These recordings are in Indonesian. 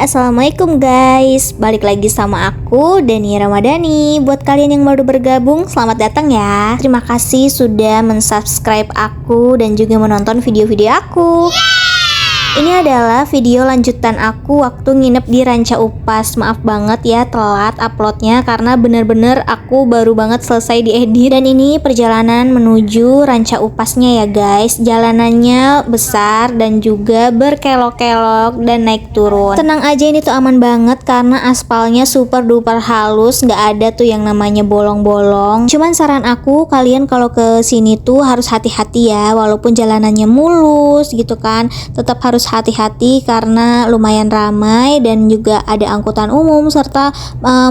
Assalamualaikum guys. Balik lagi sama aku, Dani Ramadhani. Buat kalian yang baru bergabung, selamat datang ya. Terima kasih sudah mensubscribe aku dan juga menonton video-video aku. Ini adalah video lanjutan aku waktu nginep di Ranca Upas. Maaf banget ya telat uploadnya karena bener-bener aku baru banget selesai diedit. Dan ini perjalanan menuju Ranca Upasnya ya guys. Jalanannya besar dan juga berkelok-kelok dan naik turun. Tenang aja, ini tuh aman banget karena aspalnya super duper halus, nggak ada tuh yang namanya bolong-bolong. Cuman saran aku, kalian kalau ke sini tuh harus hati-hati ya, walaupun jalanannya mulus gitu kan, tetap harus hati-hati karena lumayan ramai dan juga ada angkutan umum serta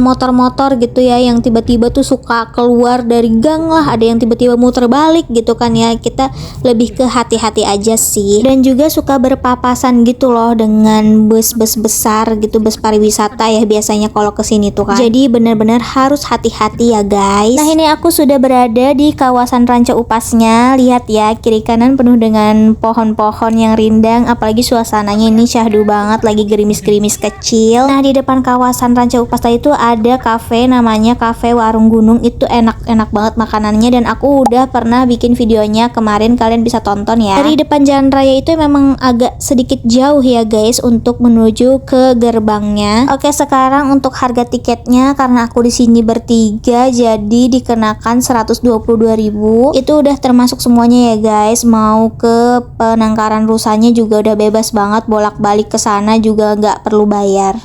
motor-motor gitu ya yang tiba-tiba tuh suka keluar dari gang lah, ada yang tiba-tiba muter balik gitu kan ya. Kita lebih ke hati-hati aja sih, dan juga suka berpapasan gitu loh dengan bus-bus besar gitu, bus pariwisata ya biasanya kalau kesini tuh kan. Jadi benar-benar harus hati-hati ya guys. Nah ini aku sudah berada di kawasan Ranca Upasnya. Lihat ya, kiri kanan penuh dengan pohon-pohon yang rindang, apalagi suasananya ini syahdu banget, lagi gerimis-gerimis kecil. Nah di depan kawasan Ranca Upas itu ada cafe, namanya Cafe Warung Gunung. Itu enak-enak banget makanannya dan aku udah pernah bikin videonya kemarin, kalian bisa tonton ya. Dari depan jalan raya itu memang agak sedikit jauh ya guys untuk menuju ke gerbangnya. Oke, sekarang untuk harga tiketnya karena aku di sini bertiga jadi dikenakan 122.000. Itu udah termasuk semuanya ya guys. Mau ke Penangkaran Rusanya juga udah bebas banget, bolak-balik ke sana juga nggak perlu bayar.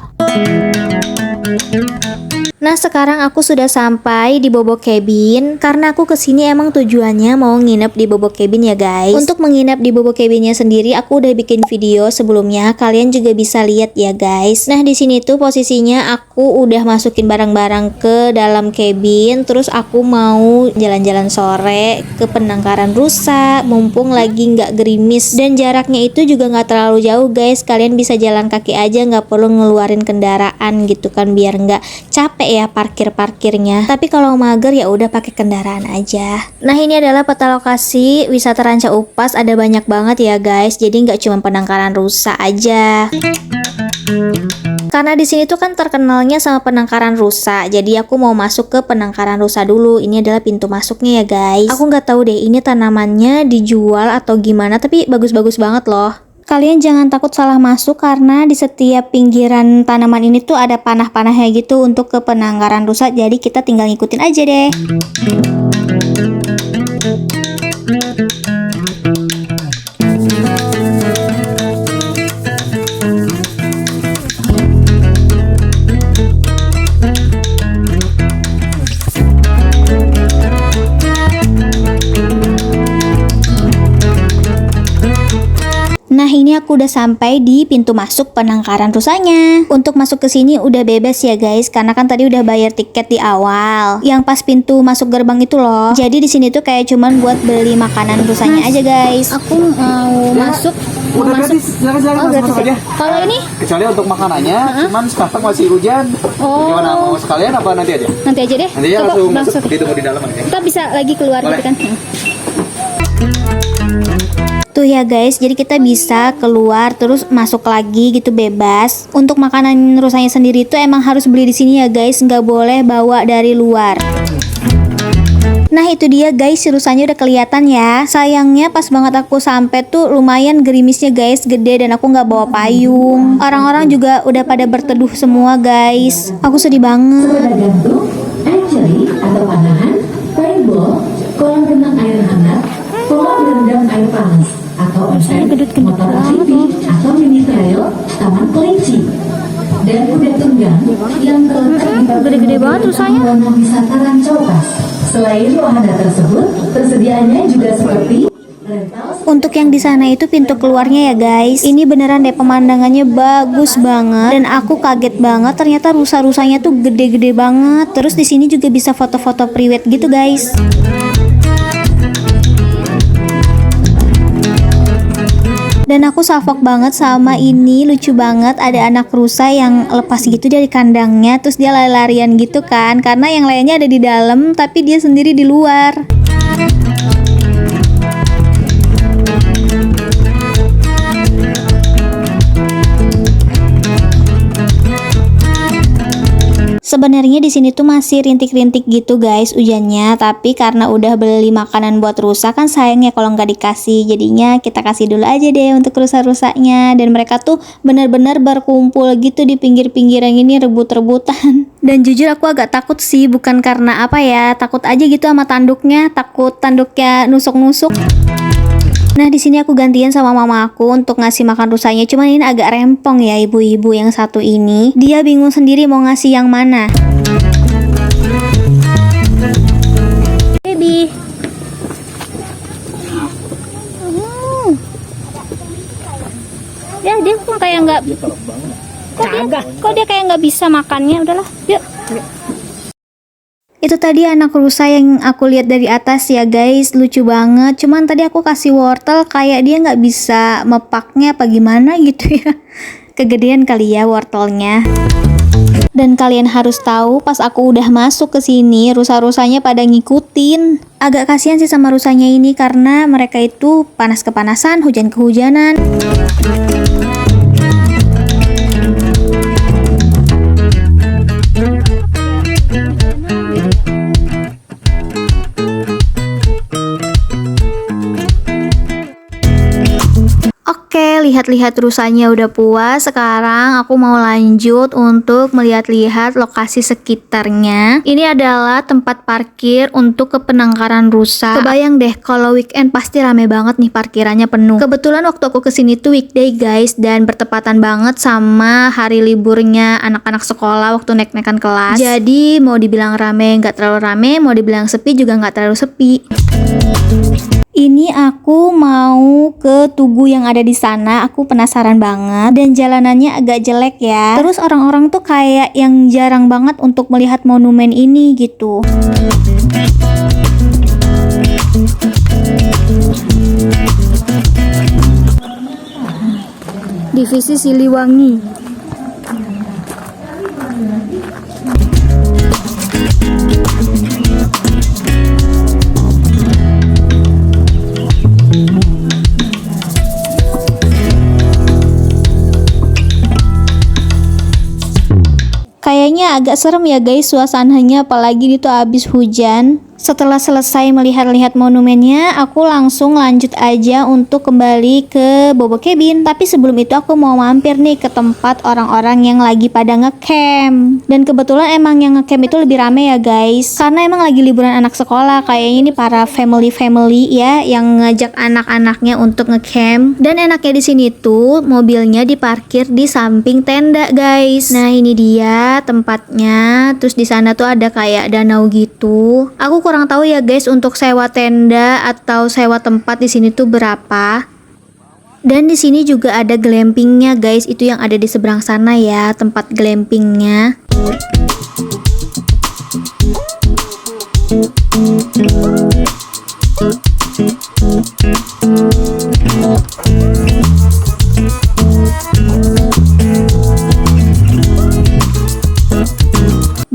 Nah sekarang aku sudah sampai di Bobo Cabin. Karena aku kesini emang tujuannya mau nginep di Bobo Cabin ya guys. Untuk menginap di Bobo Cabinnya sendiri aku udah bikin video sebelumnya, kalian juga bisa lihat ya guys. Nah di sini tuh posisinya aku udah masukin barang-barang ke dalam cabin, terus aku mau jalan-jalan sore ke Penangkaran Rusa mumpung lagi nggak gerimis, dan jaraknya itu juga nggak terlalu jauh guys. Kalian bisa jalan kaki aja, nggak perlu ngeluarin kendaraan gitu kan, biar nggak capek ya parkirnya. Tapi kalau mager ya udah pakai kendaraan aja. Nah ini adalah peta lokasi wisata Ranca Upas, ada banyak banget ya guys. Jadi nggak cuma Penangkaran Rusa aja. Karena di sini tuh kan terkenalnya sama Penangkaran Rusa, jadi aku mau masuk ke Penangkaran Rusa dulu. Ini adalah pintu masuknya ya guys. Aku nggak tahu deh ini tanamannya dijual atau gimana, tapi bagus-bagus banget loh. Kalian jangan takut salah masuk karena di setiap pinggiran tanaman ini tuh ada panah-panahnya gitu untuk ke Penangkaran Rusa. Jadi kita tinggal ngikutin aja deh. Nah ini aku udah sampai di pintu masuk Penangkaran Rusanya. Untuk masuk ke sini udah bebas ya guys, karena kan tadi udah bayar tiket di awal. Yang pas pintu masuk gerbang itu loh. Jadi di sini tuh kayak cuman buat beli makanan rusanya aja guys. Aku mau masuk. Udah gratis, silakan gratis aja. Kalau ini? Kecuali untuk makanannya, cuman sekarang masih hujan. Gimana, mau sekalian apa nanti aja? Nanti aja deh. Nanti aja langsung ditunggu di dalam aja. Kita bisa lagi keluar gitu kan? Tuh ya guys, jadi kita bisa keluar terus masuk lagi gitu bebas. Untuk makanan rusanya sendiri itu emang harus beli di sini ya guys, nggak boleh bawa dari luar. Nah itu dia guys, si rusanya udah kelihatan ya. Sayangnya pas banget aku sampai tuh lumayan gerimisnya guys, gede, dan aku nggak bawa payung. Orang-orang juga udah pada berteduh semua guys. Aku sedih banget. Sepeda gantung, archery atau panahan, paintball, kolam renang air hangat, kolam berendam air panas, atau onsen, motor ATV atau mini trail, taman kelinci, dan kuda tunggang yang terletak di Gede-gede banget rusanya. Rombongan wisata Ranca Upas. Selain wahana tersebut, tersediaannya juga seperti untuk yang di sana itu pintu keluarnya ya guys. Ini beneran deh pemandangannya bagus banget dan aku kaget banget ternyata rusa-rusanya tuh gede-gede banget. Terus di sini juga bisa foto-foto priwet gitu guys. Dan aku salfok banget sama ini, lucu banget, ada anak rusa yang lepas gitu dari kandangnya, terus dia lari-larian gitu kan, karena yang lainnya ada di dalam tapi dia sendiri di luar. Sebenarnya di sini tuh masih rintik-rintik gitu guys hujannya, tapi karena udah beli makanan buat rusa kan sayang ya kalau nggak dikasih. Jadinya kita kasih dulu aja deh untuk rusa-rusanya. Dan mereka tuh benar-benar berkumpul gitu di pinggir-pinggir yang ini rebut-rebutan. Dan jujur aku agak takut sih, bukan karena apa ya, takut aja gitu sama tanduknya, takut tanduknya nusuk-nusuk. Nah, di sini aku gantian sama mama aku untuk ngasih makan rusanya. Cuman ini agak rempong ya ibu-ibu yang satu ini. Dia bingung sendiri mau ngasih yang mana. Baby. Ya, dia kok kayak nggak. Kok dia kayak nggak bisa makannya. Udahlah, yuk. Itu tadi anak rusa yang aku lihat dari atas ya guys, lucu banget. Cuman tadi aku kasih wortel kayak dia nggak bisa mepaknya apa gimana gitu ya. Kegedean kali ya wortelnya. Dan kalian harus tahu pas aku udah masuk ke sini, rusa-rusanya pada ngikutin. Agak kasihan sih sama rusanya ini karena mereka itu panas kepanasan, hujan kehujanan. Oke, lihat-lihat rusanya udah puas. Sekarang aku mau lanjut untuk melihat-lihat lokasi sekitarnya. Ini adalah tempat parkir untuk kepenangkaran rusa. Kebayang deh kalau weekend pasti rame banget nih, parkirannya penuh. Kebetulan waktu aku kesini tuh weekday guys, dan bertepatan banget sama hari liburnya anak-anak sekolah waktu naik-naikan kelas. Jadi mau dibilang rame nggak terlalu rame, mau dibilang sepi juga nggak terlalu sepi. Ini aku mau ke tugu yang ada di sana. Aku penasaran banget dan jalanannya agak jelek ya. Terus orang-orang tuh kayak yang jarang banget untuk melihat monumen ini gitu. Divisi Siliwangi. Kayaknya agak serem ya guys suasananya, apalagi itu habis hujan. Setelah selesai melihat-lihat monumennya, aku langsung lanjut aja untuk kembali ke Bobo Cabin. Tapi sebelum itu aku mau mampir nih ke tempat orang-orang yang lagi pada ngecamp. Dan kebetulan emang yang ngecamp itu lebih rame ya guys, karena emang lagi liburan anak sekolah. Kayaknya ini para family ya yang ngajak anak-anaknya untuk ngecamp. Dan enaknya di sini tuh mobilnya diparkir di samping tenda guys. Nah ini dia tempatnya. Terus di sana tuh ada kayak danau gitu. Aku kurang tahu ya guys untuk sewa tenda atau sewa tempat di sini tuh berapa. Dan di sini juga ada glampingnya guys, itu yang ada di seberang sana ya tempat glampingnya.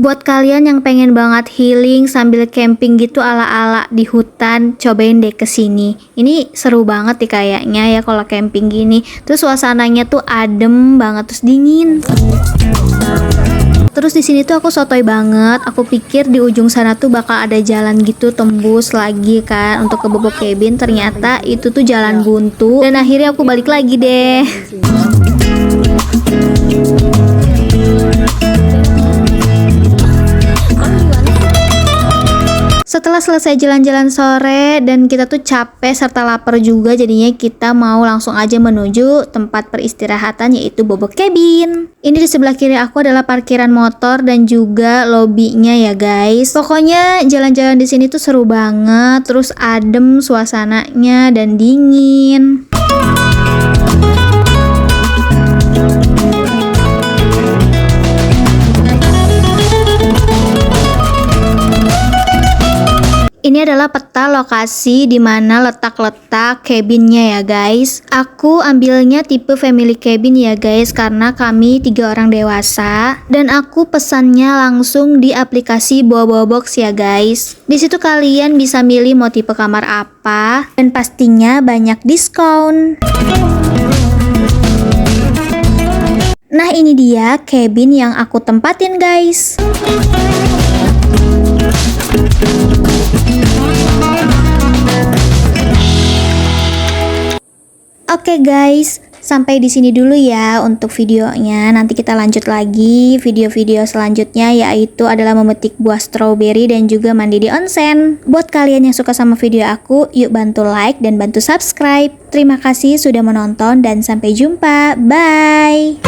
Buat kalian yang pengen banget healing sambil camping gitu ala-ala di hutan, cobain deh kesini. Ini seru banget nih kayaknya ya kalau camping gini. Terus suasananya tuh adem banget, terus dingin. Terus di sini tuh aku sotoy banget. Aku pikir di ujung sana tuh bakal ada jalan gitu tembus lagi kan untuk ke Bobo Cabin. Ternyata itu tuh jalan buntu. Dan akhirnya aku balik lagi deh. Setelah selesai jalan-jalan sore dan kita tuh capek serta lapar juga, jadinya kita mau langsung aja menuju tempat peristirahatan yaitu Bobo Cabin. Ini di sebelah kiri aku adalah parkiran motor dan juga lobbynya ya guys. Pokoknya jalan-jalan di sini tuh seru banget, terus adem suasananya dan dingin. Ini adalah peta lokasi di mana letak-letak cabinnya ya guys. Aku ambilnya tipe family cabin ya guys karena kami 3 orang dewasa. Dan aku pesannya langsung di aplikasi Bobo Box ya guys. Di situ kalian bisa milih mau tipe kamar apa dan pastinya banyak diskon. Nah, ini dia cabin yang aku tempatin, guys. Oke guys, sampai di sini dulu ya untuk videonya. Nanti kita lanjut lagi video-video selanjutnya, yaitu adalah memetik buah stroberi dan juga mandi di onsen. Buat kalian yang suka sama video aku, yuk bantu like dan bantu subscribe. Terima kasih sudah menonton dan sampai jumpa. Bye.